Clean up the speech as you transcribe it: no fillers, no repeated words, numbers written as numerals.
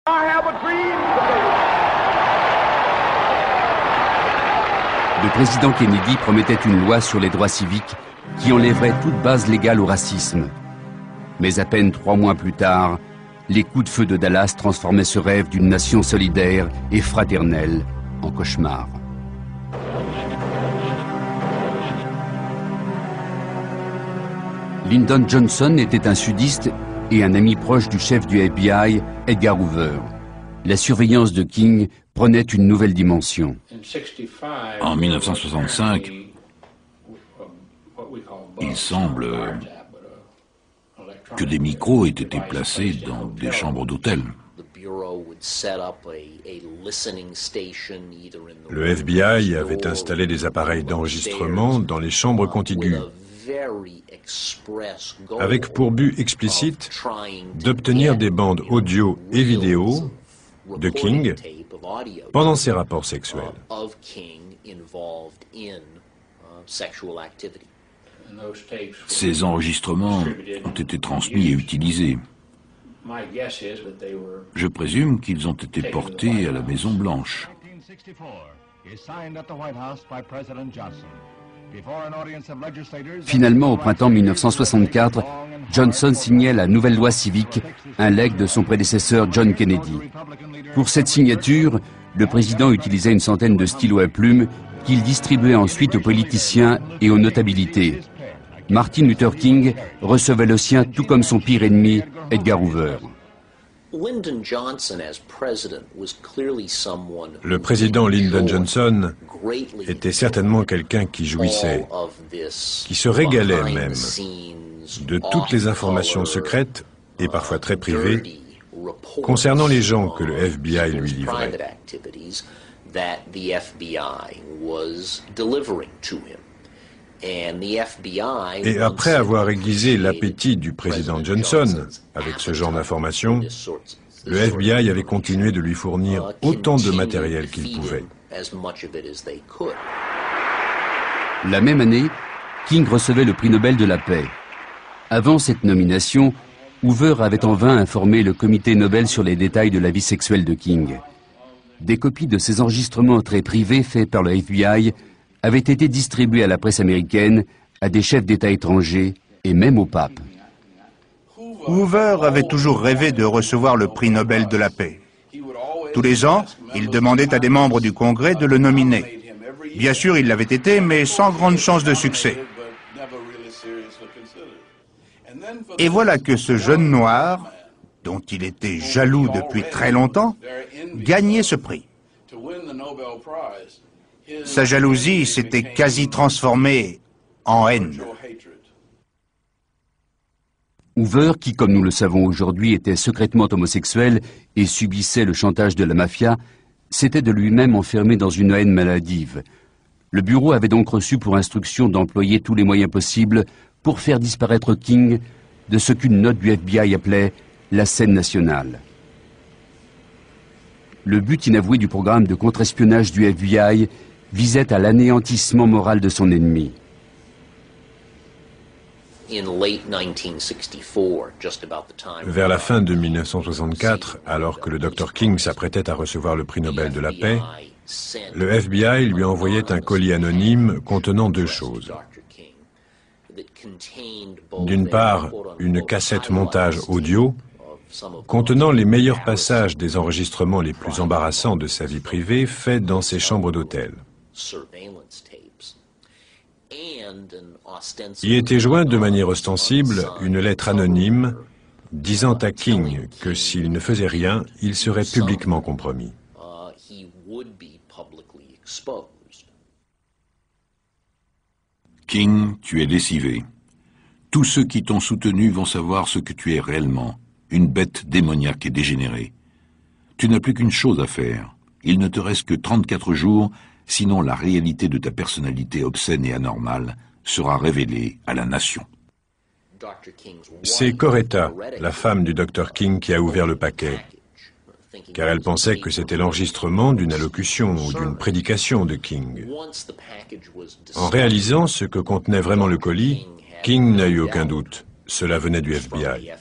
Le président Kennedy promettait une loi sur les droits civiques qui enlèverait toute base légale au racisme. Mais à peine 3 mois plus tard, les coups de feu de Dallas transformaient ce rêve d'une nation solidaire et fraternelle en cauchemar. Lyndon Johnson était un sudiste et un ami proche du chef du FBI, Edgar Hoover. La surveillance de King prenait une nouvelle dimension. En 1965, il semble que des micros aient été placés dans des chambres d'hôtel. Le FBI avait installé des appareils d'enregistrement dans les chambres contiguës, avec pour but explicite d'obtenir des bandes audio et vidéo de King pendant ses rapports sexuels. Ces enregistrements ont été transmis et utilisés. Je présume qu'ils ont été portés à la Maison-Blanche. Finalement, au printemps 1964, Johnson signait la nouvelle loi civique, un legs de son prédécesseur John Kennedy. Pour cette signature, le président utilisait une centaine de stylos à plumes qu'il distribuait ensuite aux politiciens et aux notabilités. Martin Luther King recevait le sien tout comme son pire ennemi, Edgar Hoover. Le président Lyndon Johnson était certainement quelqu'un qui jouissait, qui se régalait même de toutes les informations secrètes et parfois très privées concernant les gens que le FBI lui livrait. Et après avoir aiguisé l'appétit du président Johnson avec ce genre d'informations, le FBI avait continué de lui fournir autant de matériel qu'il pouvait. La même année, King recevait le prix Nobel de la paix. Avant cette nomination, Hoover avait en vain informé le comité Nobel sur les détails de la vie sexuelle de King. Des copies de ces enregistrements très privés faits par le FBI avaient été distribués à la presse américaine, à des chefs d'État étrangers et même au pape. Hoover avait toujours rêvé de recevoir le prix Nobel de la paix. Tous les ans, il demandait à des membres du Congrès de le nominer. Bien sûr, il l'avait été, mais sans grande chance de succès. Et voilà que ce jeune noir, dont il était jaloux depuis très longtemps, gagnait ce prix. Sa jalousie s'était quasi transformée en haine. Hoover, qui, comme nous le savons aujourd'hui, était secrètement homosexuel et subissait le chantage de la mafia, s'était de lui-même enfermé dans une haine maladive. Le bureau avait donc reçu pour instruction d'employer tous les moyens possibles pour faire disparaître King de ce qu'une note du FBI appelait la scène nationale. Le but inavoué du programme de contre-espionnage du FBI visait à l'anéantissement moral de son ennemi. Vers la fin de 1964, alors que le Dr King s'apprêtait à recevoir le prix Nobel de la paix, le FBI lui envoyait un colis anonyme contenant 2 choses. D'une part, une cassette montage audio contenant les meilleurs passages des enregistrements les plus embarrassants de sa vie privée faits dans ses chambres d'hôtel. Y était jointe de manière ostensible une lettre anonyme disant à King que s'il ne faisait rien, il serait publiquement compromis. King, tu es lessivé. Tous ceux qui t'ont soutenu vont savoir ce que tu es réellement, une bête démoniaque et dégénérée. Tu n'as plus qu'une chose à faire. Il ne te reste que 34 jours, sinon la réalité de ta personnalité obscène et anormale sera révélée à la nation. C'est Coretta, la femme du Dr King, qui a ouvert le paquet, car elle pensait que c'était l'enregistrement d'une allocution ou d'une prédication de King. En réalisant ce que contenait vraiment le colis, King n'a eu aucun doute. Cela venait du FBI.